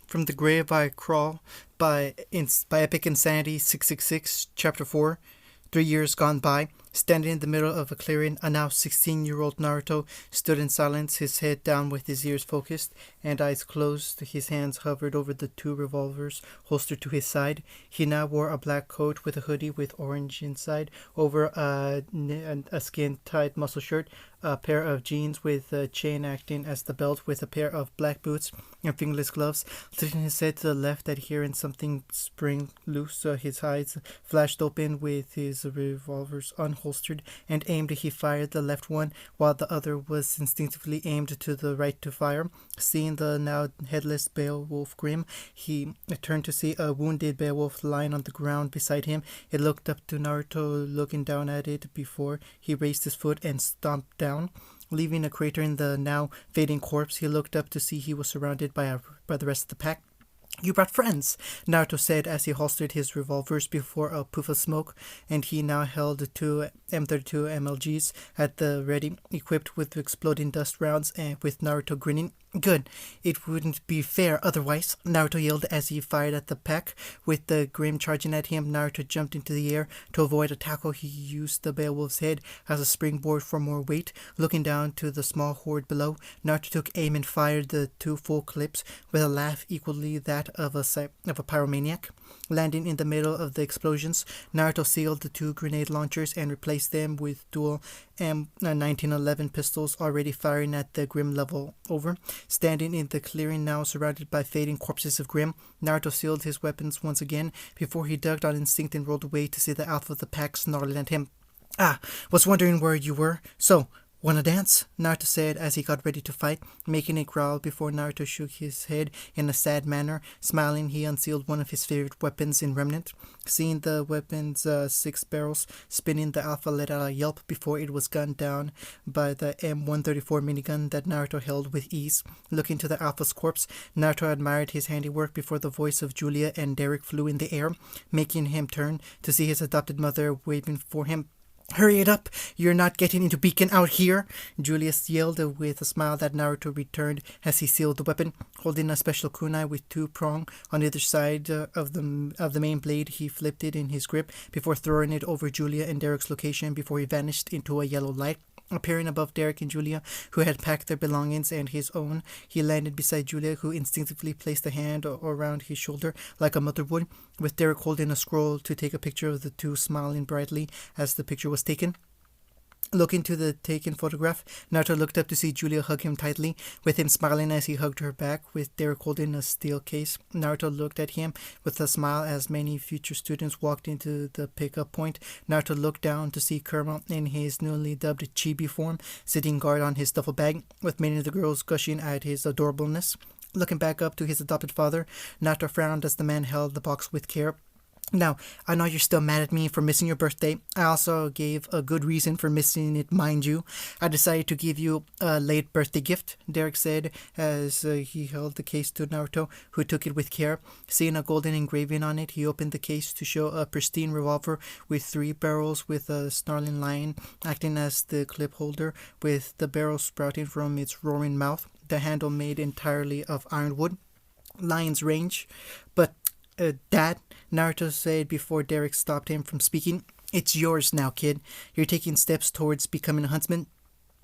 From the Grave I Crawl by Epic Insanity 666, Chapter 4. 3 years gone by. Standing in the middle of a clearing, a now 16-year-old Naruto stood in silence, his head down with his ears focused and eyes closed. His hands hovered over the two revolvers holstered to his side. He now wore a black coat with a hoodie with orange inside over a skin-tight muscle shirt, a pair of jeans with a chain acting as the belt, with a pair of black boots and fingerless gloves. Tilting his head to the left at hearing something spring loose, his eyes flashed open. With his revolvers unholstered and aimed, he fired the left one, while the other was instinctively aimed to the right to fire. Seeing the now headless Beowulf Grim, he turned to see a wounded Beowulf lying on the ground beside him. It looked up to Naruto, looking down at it before he raised his foot and stomped down, leaving a crater in the now fading corpse. He looked up to see he was surrounded by the rest of the pack. "You brought friends," Naruto said as he holstered his revolvers before a puff of smoke, and he now held two M32 MLGs at the ready, equipped with exploding dust rounds, and with Naruto grinning. "Good. It wouldn't be fair otherwise," Naruto yelled as he fired at the pack. With the Grim charging at him, Naruto jumped into the air. To avoid a tackle, he used the Beowulf's head as a springboard for more weight. Looking down to the small horde below, Naruto took aim and fired the two full clips with a laugh equally that of a pyromaniac. Landing in the middle of the explosions, Naruto sealed the two grenade launchers and replaced them with dual M1911 pistols already firing at the Grim level over. Standing in the clearing now surrounded by fading corpses of Grim, Naruto sealed his weapons once again before he ducked on instinct and rolled away to see the alpha of the pack snarling at him. "Ah, was wondering where you were. So, wanna dance?" Naruto said as he got ready to fight, making a growl before Naruto shook his head in a sad manner. Smiling, he unsealed one of his favorite weapons in Remnant. Seeing the weapon's 6 barrels spinning, the alpha let out a yelp before it was gunned down by the M134 minigun that Naruto held with ease. Looking to the alpha's corpse, Naruto admired his handiwork before the voice of Julia and Derek flew in the air, making him turn to see his adopted mother waving for him. "Hurry it up! You're not getting into Beacon out here!" Julius yelled with a smile that Naruto returned as he sealed the weapon. Holding a special kunai with two prong on either side of the main blade, he flipped it in his grip before throwing it over Julia and Derek's location before he vanished into a yellow light. Appearing above Derek and Julia, who had packed their belongings and his own, he landed beside Julia, who instinctively placed a hand around his shoulder like a mother would, with Derek holding a scroll to take a picture of the two, smiling brightly as the picture was taken. Looking to the taken photograph, Naruto looked up to see Julia hug him tightly, with him smiling as he hugged her back, with Derek holding a steel case. Naruto looked at him with a smile as many future students walked into the pickup point. Naruto looked down to see Kurama in his newly dubbed chibi form, sitting guard on his duffel bag, with many of the girls gushing at his adorableness. Looking back up to his adopted father, Naruto frowned as the man held the box with care. "Now, I know you're still mad at me for missing your birthday. I also gave a good reason for missing it, mind you. I decided to give you a late birthday gift," Derek said as he held the case to Naruto, who took it with care. Seeing a golden engraving on it, he opened the case to show a pristine revolver with 3 barrels, with a snarling lion acting as the clip holder, with the barrel sprouting from its roaring mouth, the handle made entirely of ironwood. Lion's range. "But Dad," Naruto said before Derek stopped him from speaking, "it's yours now, kid. You're taking steps towards becoming a huntsman.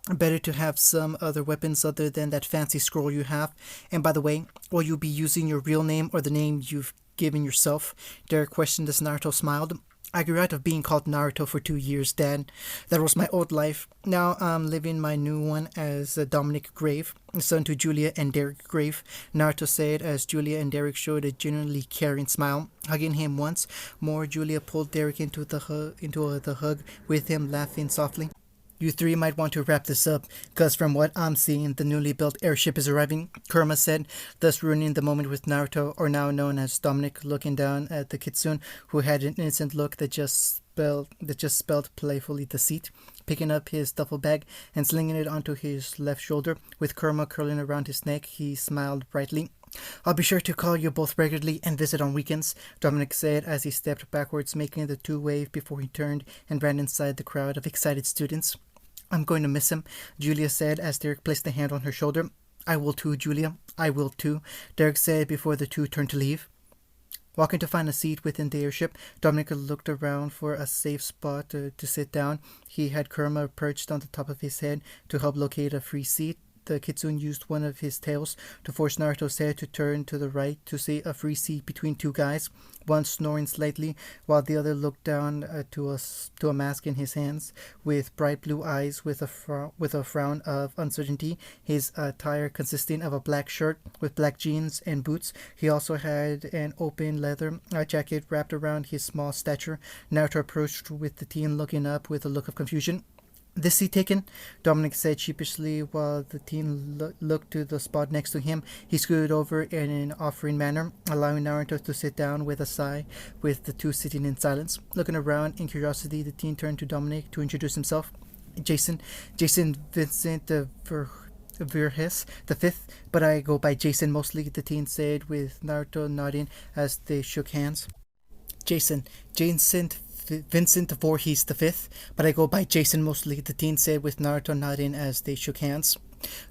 Better to have some other weapons other than that fancy scroll you have. And by the way, will you be using your real name or the name you've given yourself?" Derek questioned as Naruto smiled. "I grew out of being called Naruto for 2 years, Dad. That was my old life. Now I'm living my new one as Dominic Grave, son to Julia and Derek Grave," Naruto said as Julia and Derek showed a genuinely caring smile. Hugging him once more, Julia pulled Derek into the hug, with him laughing softly. "You three might want to wrap this up, cause from what I'm seeing, the newly built airship is arriving," Kurama said, thus ruining the moment with Naruto, or now known as Dominic, looking down at the kitsune, who had an innocent look that just spelled playfully deceit. Picking up his duffel bag and slinging it onto his left shoulder, with Kurama curling around his neck, he smiled brightly. "I'll be sure to call you both regularly and visit on weekends," Dominic said as he stepped backwards, making the 2 wave before he turned and ran inside the crowd of excited students. "I'm going to miss him," Julia said as Derek placed a hand on her shoulder. I will too, Julia. I will too, Derek said before the two turned to leave. Walking to find a seat within the airship, Dominic looked around for a safe spot to sit down. He had Kurma perched on the top of his head to help locate a free seat. The kitsune used one of his tails to force Naruto's head to turn to the right to see a free seat between two guys, one snoring slightly while the other looked down to a mask in his hands. With bright blue eyes with a frown of uncertainty, his attire consisting of a black shirt with black jeans and boots. He also had an open leather jacket wrapped around his small stature. Naruto approached with the teen looking up with a look of confusion. "This seat taken?" Dominic said sheepishly while the teen looked to the spot next to him. He scooted over in an offering manner, allowing Naruto to sit down with a sigh, with the two sitting in silence. Looking around in curiosity, the teen turned to Dominic to introduce himself. Jason Vincent Verhes the fifth, but I go by Jason mostly, the teen said with Naruto nodding as they shook hands. Jason Vincent Voorhees the fifth, but I go by Jason mostly, the teen said with Naruto nodding as they shook hands.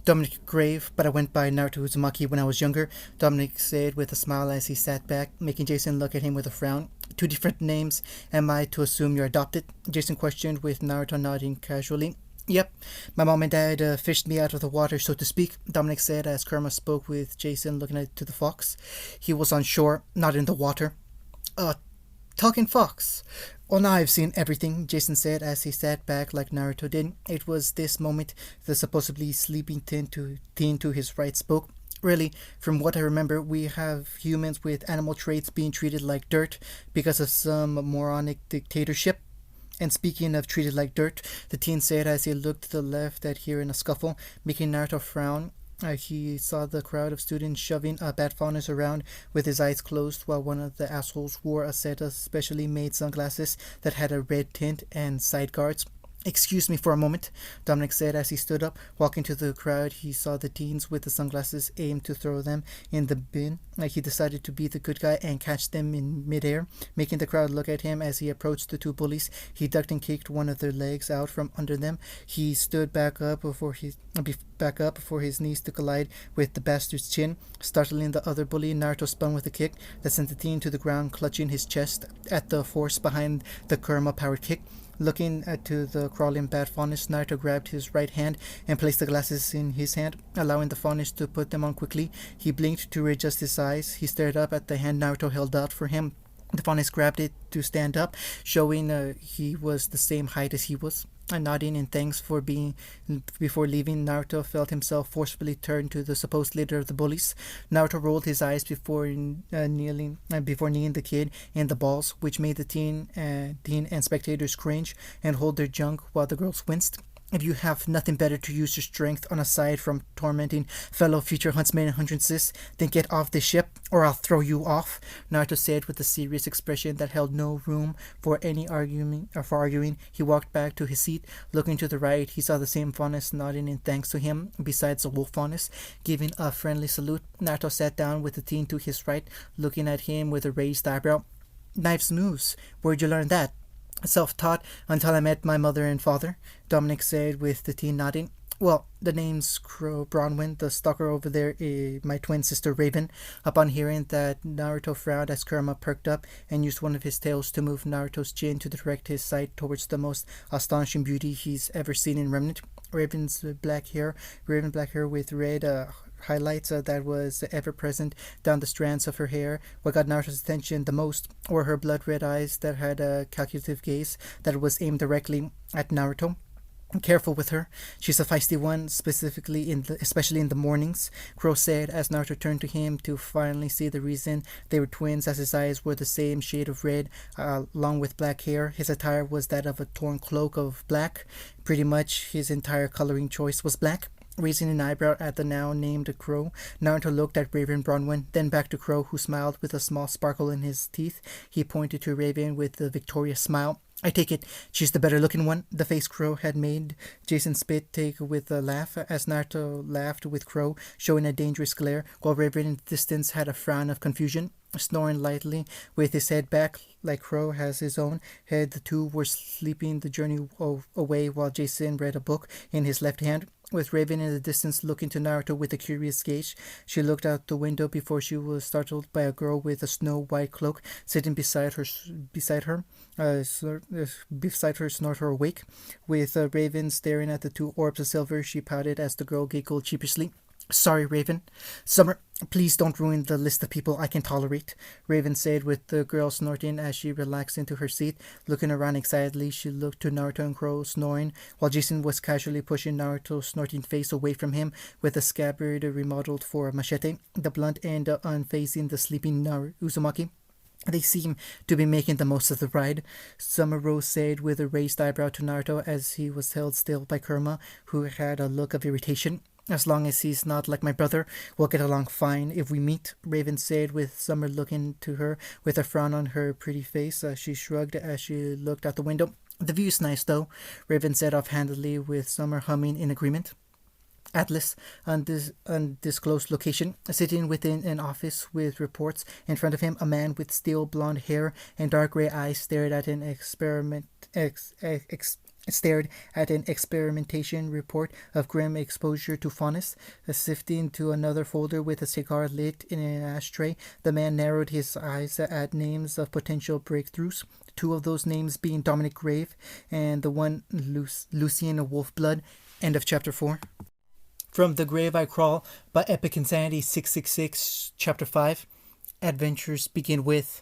Dominic Grave, but I went by Naruto Uzumaki when I was younger, Dominic said with a smile as he sat back, making Jason look at him with a frown. Two different names. Am I to assume you're adopted? Jason questioned with Naruto nodding casually. Yep, my mom and dad fished me out of the water, so to speak, Dominic said as Kurma spoke with Jason looking to the fox. He was on shore, not in the water. Talking fox. Well, now I've seen everything, Jason said as he sat back like Naruto did. It was this moment the supposedly sleeping teen to his right spoke. Really, from what I remember, we have humans with animal traits being treated like dirt because of some moronic dictatorship. And speaking of treated like dirt, the teen said as he looked to the left at hearing a scuffle, making Naruto frown. He saw the crowd of students shoving bat faunus around with his eyes closed while one of the assholes wore a set of specially made sunglasses that had a red tint and side guards. Excuse me for a moment, Dominic said as he stood up. Walking to the crowd, he saw the teens with the sunglasses aim to throw them in the bin. He decided to be the good guy and catch them in midair, making the crowd look at him as he approached the two bullies. He ducked and kicked one of their legs out from under them. He stood back up before his knees to collide with the bastard's chin. Startling the other bully, Naruto spun with a kick that sent the teen to the ground, clutching his chest at the force behind the Kurama-powered kick. Looking to the crawling bat faunus, Naruto grabbed his right hand and placed the glasses in his hand, allowing the faunus to put them on quickly. He blinked to readjust his eyes. He stared up at the hand Naruto held out for him. The faunus grabbed it to stand up, showing he was the same height as he was. Nodding in thanks for before leaving, Naruto felt himself forcefully turn to the supposed leader of the bullies. Naruto rolled his eyes before kneeing the kid in the balls, which made the teen and spectators cringe and hold their junk while the girls winced. If you have nothing better to use your strength on aside from tormenting fellow future huntsmen and huntresses, then get off this ship, or I'll throw you off, Naruto said with a serious expression that held no room for any arguing. He walked back to his seat. Looking to the right, he saw the same faunus nodding in thanks to him, besides the wolf faunus, giving a friendly salute. Naruto sat down with the teen to his right, looking at him with a raised eyebrow. Nice moves. Where'd you learn that? Self-taught until I met my mother and father, Dominic said with the teen nodding. Well, the name's Bronwyn, the stalker over there is my twin sister Raven. Upon hearing that, Naruto frowned as Kurama perked up and used one of his tails to move Naruto's chin to direct his sight towards the most astonishing beauty he's ever seen in Remnant. Raven black hair with red highlights that was ever present down the strands of her hair. What got Naruto's attention the most were her blood red eyes that had a calculative gaze that was aimed directly at Naruto. Careful with her. She's a feisty one, especially in the mornings, Crow said as Naruto turned to him to finally see the reason they were twins, as his eyes were the same shade of red, along with black hair. His attire was that of a torn cloak of black. Pretty much his entire coloring choice was black. Raising an eyebrow at the now named Crow, Naruto looked at Raven Bronwyn, then back to Crow, who smiled with a small sparkle in his teeth. He pointed to Raven with a victorious smile. I take it she's the better looking one, the face Crow had made Jason spit take with a laugh as Naruto laughed with Crow, showing a dangerous glare, while Raven in the distance had a frown of confusion. Snoring lightly with his head back like Crow has his own head, the two were sleeping the journey away while Jason read a book in his left hand. with Raven in the distance looking to Naruto with a curious gaze. She looked out the window before she was startled by a girl with a snow-white cloak sitting beside her, snort her awake. With Raven staring at the two orbs of silver, she pouted as the girl giggled sheepishly. Sorry, Raven. Summer, please don't ruin the list of people I can tolerate, Raven said with the girl snorting as she relaxed into her seat. Looking around excitedly, she looked to Naruto and Crow snoring, while Jason was casually pushing Naruto's snorting face away from him with a scabbard remodeled for a machete, the blunt end unfazing the sleeping Uzumaki. They seem to be making the most of the ride, Summer Rose said with a raised eyebrow to Naruto as he was held still by Kurama, who had a look of irritation. As long as he's not like my brother, we'll get along fine if we meet, Raven said with Summer looking to her with a frown on her pretty face. She shrugged as she looked out the window. The view's nice though, Raven said offhandedly with Summer humming in agreement. Atlas, undisclosed location, sitting within an office with reports. In front of him, a man with steel blonde hair and dark gray eyes stared at an experimentation report of grim exposure to faunus. Sifting to another folder with a cigar lit in an ashtray, the man narrowed his eyes at names of potential breakthroughs, two of those names being Dominic Grave and the one Lucian Wolfblood. End of chapter 4. From The Grave I Crawl by Epic Insanity 666, Chapter 5. Adventures begin with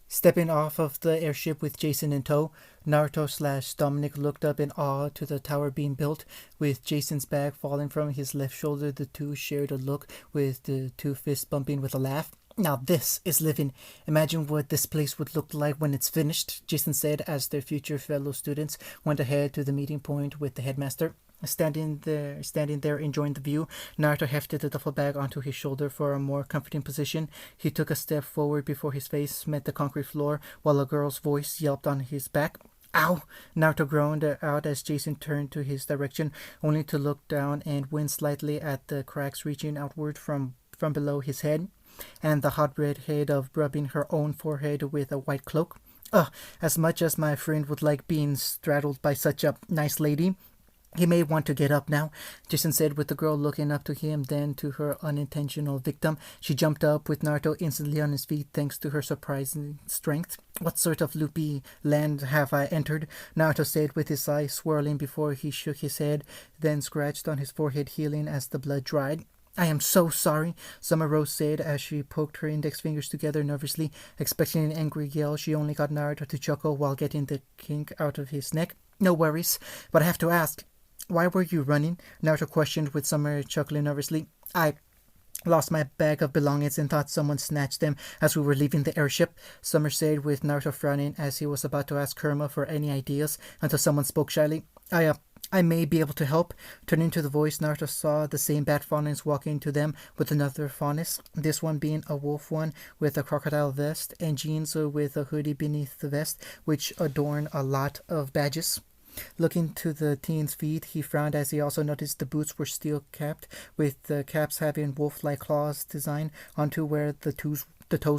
stepping off of the airship with Jason in tow. Naruto/Dominic looked up in awe to the tower being built. With Jason's bag falling from his left shoulder, the two shared a look, with the two fists bumping with a laugh. Now this is living. Imagine what this place would look like when it's finished, Jason said as their future fellow students went ahead to the meeting point with the headmaster. Standing there enjoying the view, Naruto hefted the duffel bag onto his shoulder for a more comforting position. He took a step forward before his face met the concrete floor, while a girl's voice yelped on his back. Ow! Naruto groaned out as Jason turned to his direction, only to look down and wince slightly at the cracks reaching outward from below his head, and the hot red head of rubbing her own forehead with a white cloak. As much as my friend would like being straddled by such a nice lady, he may want to get up now, Jason said with the girl looking up to him, then to her unintentional victim. She jumped up with Naruto instantly on his feet thanks to her surprising strength. What sort of loopy land have I entered? Naruto said with his eyes swirling before he shook his head, then scratched on his forehead, healing as the blood dried. I am so sorry, Summer Rose said as she poked her index fingers together nervously. Expecting an angry yell, she only got Naruto to chuckle while getting the kink out of his neck. No worries, but I have to ask, why were you running? Naruto questioned with Summer chuckling nervously. I lost my bag of belongings and thought someone snatched them as we were leaving the airship, Summer said with Naruto frowning as he was about to ask Kurama for any ideas until someone spoke shyly. I may be able to help. Turning to the voice, Naruto saw the same bat faunus walking to them with another faunus, this one being a wolf one with a crocodile vest and jeans with a hoodie beneath the vest, which adorn a lot of badges. Looking to the teen's feet, he frowned as he also noticed the boots were steel-capped, with the caps having wolf-like claws design onto where the toes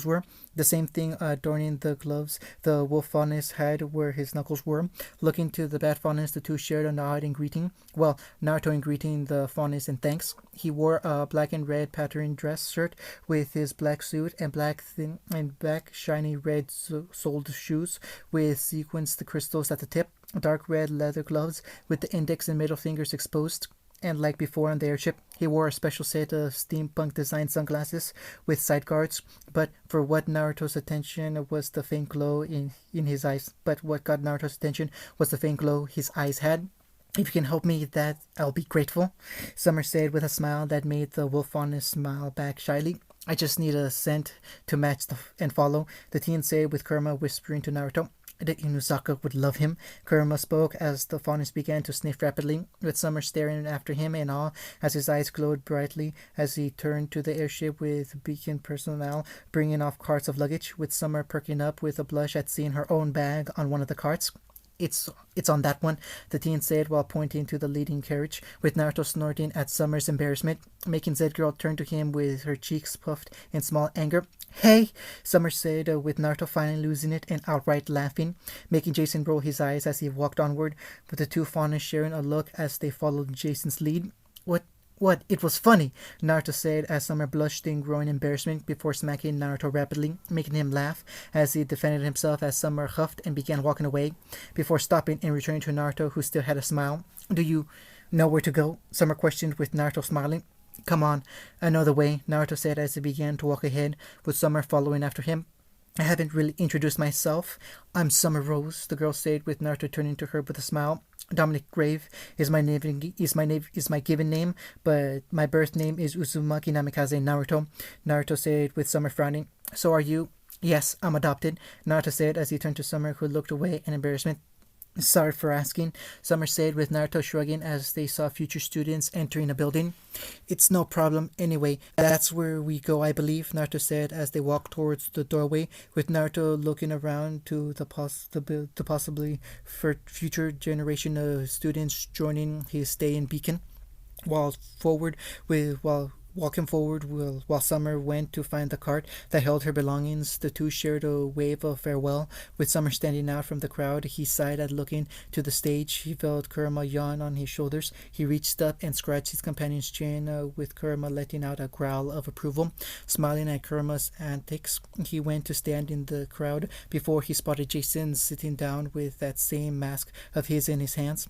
were. The same thing adorning the gloves the wolf faunus had where his knuckles were. Looking to the bat faunus, the two shared a nod in greeting. Well, Naruto in greeting the faunus in thanks. He wore a black and red patterned dress shirt with his black suit and black shiny red soled shoes with sequenced crystals at the tip. Dark red leather gloves with the index and middle fingers exposed. And like before on the airship, he wore a special set of steampunk-designed sunglasses with side guards. But for what Naruto's attention was the faint glow in his eyes. But what got Naruto's attention was the faint glow his eyes had. If you can help me with that, I'll be grateful, Summer said with a smile that made the wolf faunus smile back shyly. I just need a scent to match and follow, the teen said with Kurama whispering to Naruto. The Inuzaka would love him, Kurama spoke as the faunus began to sniff rapidly, with Summer staring after him in awe as his eyes glowed brightly as he turned to the airship with beacon personnel bringing off carts of luggage, with Summer perking up with a blush at seeing her own bag on one of the carts. It's on that one, the teen said while pointing to the leading carriage, with Naruto snorting at Summer's embarrassment, making Z-Girl turn to him with her cheeks puffed in small anger. Hey, Summer said, with Naruto finally losing it and outright laughing, making Jason roll his eyes as he walked onward, with the two fauna sharing a look as they followed Jason's lead. What? What? It was funny, Naruto said as Summer blushed in growing embarrassment before smacking Naruto rapidly, making him laugh as he defended himself as Summer huffed and began walking away, before stopping and returning to Naruto, who still had a smile. Do you know where to go? Summer questioned, with Naruto smiling. Come on, I know the way, Naruto said as he began to walk ahead, with Summer following after him. I haven't really introduced myself. I'm Summer Rose, the girl said, with Naruto turning to her with a smile. Dominic Grave is my given name, but my birth name is Uzumaki Namikaze Naruto, Naruto said, with Summer frowning. So are you? Yes, I'm adopted, Naruto said as he turned to Summer, who looked away in embarrassment. Sorry for asking, Summer said, with Naruto shrugging as they saw future students entering a building. It's no problem. Anyway, that's where we go, I believe, Naruto said as they walked towards the doorway, with Naruto looking around to the possibly for future generation of students joining his stay in Beacon. While walking forward while Summer went to find the cart that held her belongings, the two shared a wave of farewell, with Summer standing out from the crowd. He sighed at looking to the stage. He felt Kurama yawn on his shoulders. He reached up and scratched his companion's chin, with Kurama letting out a growl of approval. Smiling at Kurama's antics, he went to stand in the crowd before he spotted Jason sitting down with that same mask of his in his hands.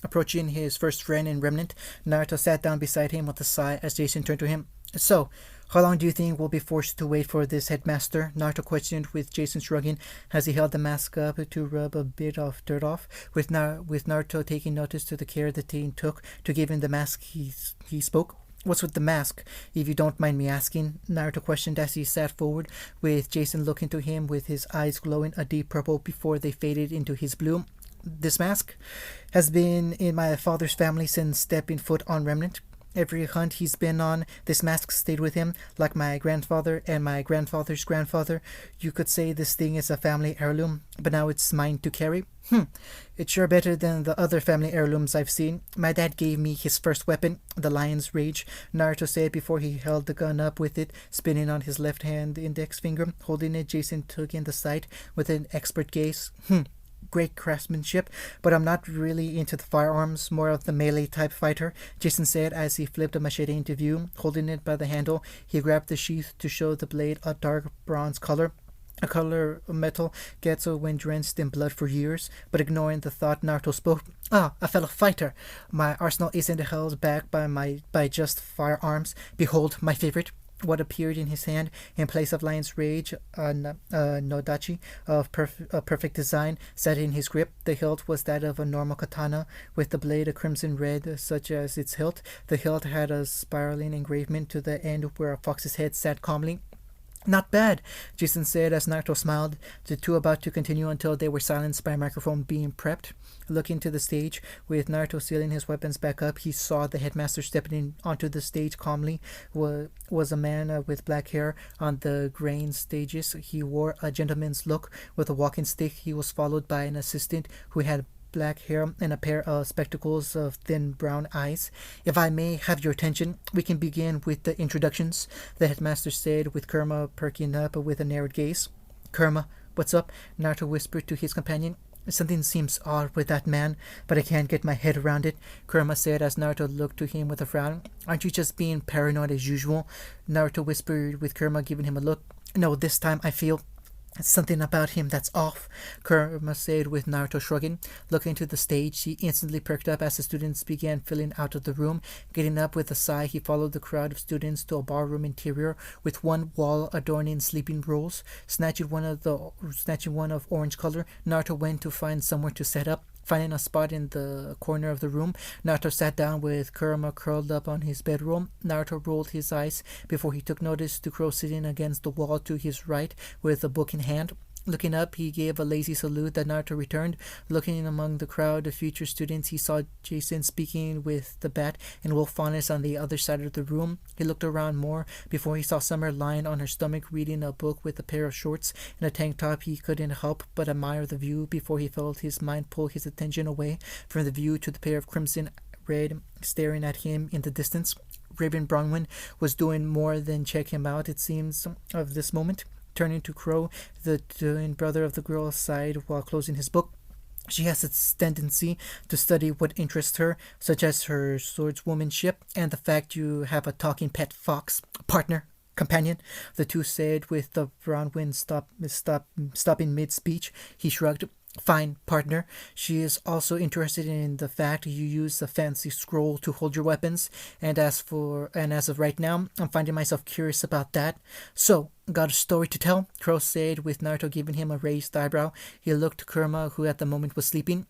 Approaching his first friend in Remnant, Naruto sat down beside him with a sigh as Jason turned to him. So, how long do you think we'll be forced to wait for this headmaster? Naruto questioned, with Jason shrugging as he held the mask up to rub a bit of dirt off, with Naruto taking notice to the care the teen took to give him the mask. He spoke. What's with the mask, if you don't mind me asking? Naruto questioned as he sat forward, with Jason looking to him with his eyes glowing a deep purple before they faded into his blue. This mask has been in my father's family since stepping foot on Remnant. Every hunt he's been on, this mask stayed with him, like my grandfather and my grandfather's grandfather. You could say this thing is a family heirloom, but now it's mine to carry. It's sure better than the other family heirlooms I've seen. My dad gave me his first weapon, the Lion's Rage, Naruto said before he held the gun up with it spinning on his left hand index finger. Holding it, Jason took in the sight with an expert gaze. Great craftsmanship, but I'm not really into the firearms, more of the melee type fighter, Jason said as he flipped a machete into view. Holding it by the handle, he grabbed the sheath to show the blade a dark bronze color. A color metal gets when drenched in blood for years, but ignoring the thought, Naruto spoke. A fellow fighter. My arsenal isn't held back by just firearms. Behold, my favorite. What appeared in his hand in place of Lion's Rage, Nodachi of perfect design, sat in his grip. The hilt was that of a normal katana, with the blade a crimson red, such as its hilt. The hilt had a spiraling engravement to the end where a fox's head sat calmly. Not bad, Jason said as Naruto smiled, the two about to continue until they were silenced by a microphone being prepped. Looking to the stage, with Naruto sealing his weapons back up, he saw the headmaster stepping onto the stage calmly. Was a man with black hair on the grain stages. He wore a gentleman's look with a walking stick. He was followed by an assistant who had black hair and a pair of spectacles of thin brown eyes. If I may have your attention, we can begin with the introductions, the headmaster said, with Kurama perking up with a narrowed gaze. Kurama, what's up? Naruto whispered to his companion. Something seems odd with that man, but I can't get my head around it, Kurama said as Naruto looked to him with a frown. Aren't you just being paranoid as usual? Naruto whispered, with Kurama giving him a look. No, this time I feel something about him that's off, Kurama said, with Naruto shrugging. Looking to the stage, he instantly perked up as the students began filing out of the room. Getting up with a sigh, he followed the crowd of students to a ballroom interior with one wall adorning sleeping rolls. Snatching one of orange color, Naruto went to find somewhere to set up. Finding a spot in the corner of the room, Naruto sat down with Kurama curled up on his bedroll. Naruto rolled his eyes before he took notice to Crow sitting against the wall to his right with a book in hand. Looking up, he gave a lazy salute that Naruto returned. Looking among the crowd of future students, he saw Jason speaking with the Bat and Wolf Faunus on the other side of the room. He looked around more before he saw Summer lying on her stomach reading a book with a pair of shorts and a tank top. He couldn't help but admire the view before he felt his mind pull his attention away from the view to the pair of crimson red staring at him in the distance. Raven Bronwyn was doing more than check him out, it seems, of this moment. Turning to Crow, the twin brother of the girl, sighed while closing his book. She has a tendency to study what interests her, such as her swordswomanship and the fact you have a talking pet fox partner. Companion, the two said with the Bronwyn stopping mid-speech. He shrugged. Fine, partner. She is also interested in the fact you use a fancy scroll to hold your weapons, and as of right now, I'm finding myself curious about that. So, got a story to tell? Crow said, with Naruto giving him a raised eyebrow. He looked to Kurama, who at the moment was sleeping.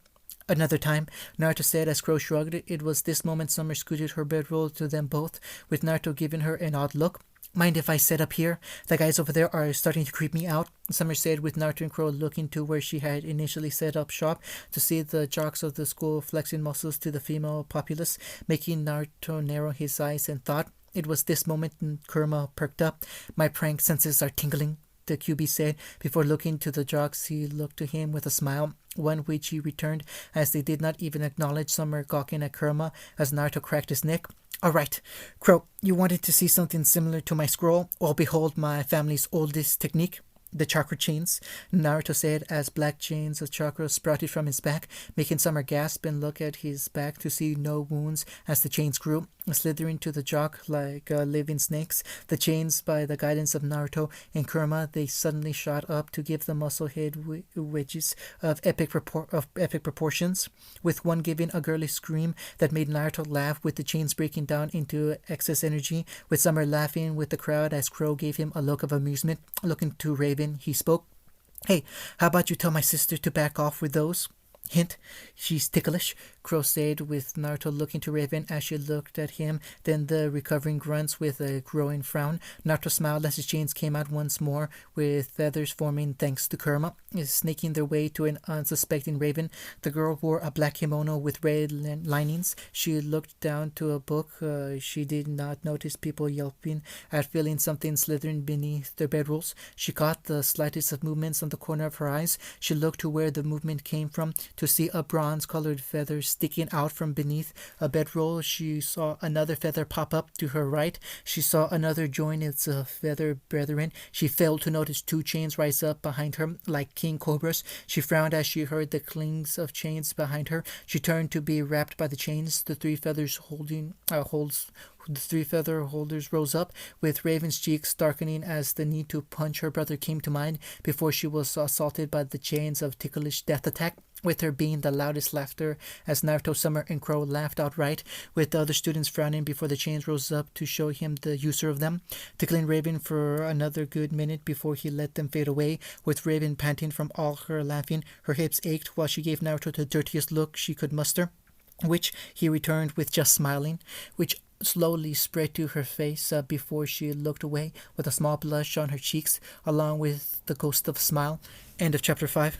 Another time, Naruto said as Crow shrugged. It was this moment Summer scooted her bedroll to them both, with Naruto giving her an odd look. Mind if I sit up here? The guys over there are starting to creep me out, Summer said, with Naruto and Crow looking to where she had initially set up shop to see the jocks of the school flexing muscles to the female populace, making Naruto narrow his eyes and thought. It was this moment Kurama perked up. My prank senses are tingling, the QB said. Before looking to the jocks, he looked to him with a smile, one which he returned as they did not even acknowledge Summer gawking at Kurama as Naruto cracked his neck. All right, Crow, you wanted to see something similar to my scroll? Well, behold my family's oldest technique. The chakra chains, Naruto said as black chains of chakra sprouted from his back, making Summer gasp and look at his back to see no wounds as the chains grew, slithering to the jock like living snakes. The chains, by the guidance of Naruto and Kurama, they suddenly shot up to give the muscle head wedges of epic proportions, with one giving a girlish scream that made Naruto laugh, with the chains breaking down into excess energy, with Summer laughing with the crowd as Crow gave him a look of amusement. Looking to Raven, he spoke. Hey, how about you tell my sister to back off with those? Hint, she's ticklish, Crow said, with Naruto looking to Raven as she looked at him, then the recovering grunts with a growing frown. Naruto smiled as his chains came out once more, with feathers forming thanks to Kurama, snaking their way to an unsuspecting Raven. The girl wore a black kimono with red linings. She looked down to a book. She did not notice people yelping at feeling something slithering beneath their bedrolls. She caught the slightest of movements on the corner of her eyes. She looked to where the movement came from, to see a bronze-colored feather sticking out from beneath a bedroll. She saw another feather pop up to her right. She saw another join its feather brethren. She failed to notice two chains rise up behind her like king cobras. She frowned as she heard the clings of chains behind her. She turned to be wrapped by the chains. The three feathers The three feather holders rose up, with Raven's cheeks darkening as the need to punch her brother came to mind before she was assaulted by the chains of ticklish death attack, with her being the loudest laughter as Naruto, Summer, and Crow laughed outright, with the other students frowning before the chains rose up to show him the user of them, tickling Raven for another good minute before he let them fade away, with Raven panting from all her laughing. Her hips ached while she gave Naruto the dirtiest look she could muster, which he returned with just smiling, which slowly spread to her face before she looked away with a small blush on her cheeks, along with the ghost of a smile. End of chapter 5.